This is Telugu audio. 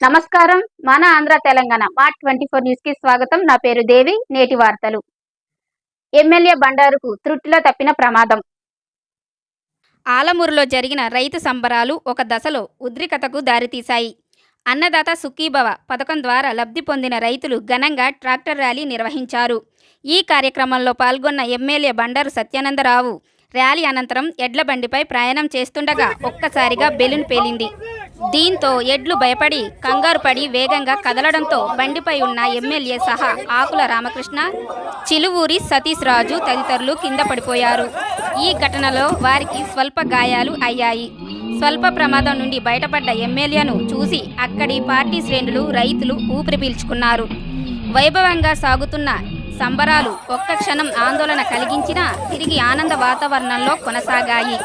నమస్కారం. మన ఆంధ్ర తెలంగాణ మార్ట్ 24 న్యూస్ కి స్వాగతం. నా పేరు దేవి. నేటి వార్తలు. ఎమ్మెల్యే బండారుకు త్రుటిలో తప్పిన ప్రమాదం. ఆలమూరులో జరిగిన రైతు సంబరాలు ఒక దశలో ఉద్రిక్తతకు దారితీశాయి. అన్నదాత సుఖీభవ పథకం ద్వారా లబ్ధి పొందిన రైతులు ఘనంగా ట్రాక్టర్ ర్యాలీ నిర్వహించారు. ఈ కార్యక్రమంలో పాల్గొన్న ఎమ్మెల్యే బండారు సత్యానందరావు ర్యాలీ అనంతరం ఎడ్ల బండిపై ప్రయాణం చేస్తుండగా ఒక్కసారిగా బెలూన్ పేలింది. దీంతో ఎడ్లు భయపడి కంగారు పడి వేగంగా కదలడంతో బండిపై ఉన్న ఎమ్మెల్యే సహా ఆకుల రామకృష్ణ, చిలువూరి సతీష్ రాజు తదితరులు కింద పడిపోయారు. ఈ ఘటనలో వారికి స్వల్ప గాయాలు అయ్యాయి. స్వల్ప ప్రమాదం నుండి బయటపడ్డ ఎమ్మెల్యేను చూసి అక్కడి పార్టీ శ్రేణులు, రైతులు ఊపిరి పీల్చుకున్నారు. వైభవంగా సాగుతున్న సంబరాలు ఒక్క క్షణం ఆందోళన కలిగించినా తిరిగి ఆనంద వాతావరణంలో కొనసాగాయి.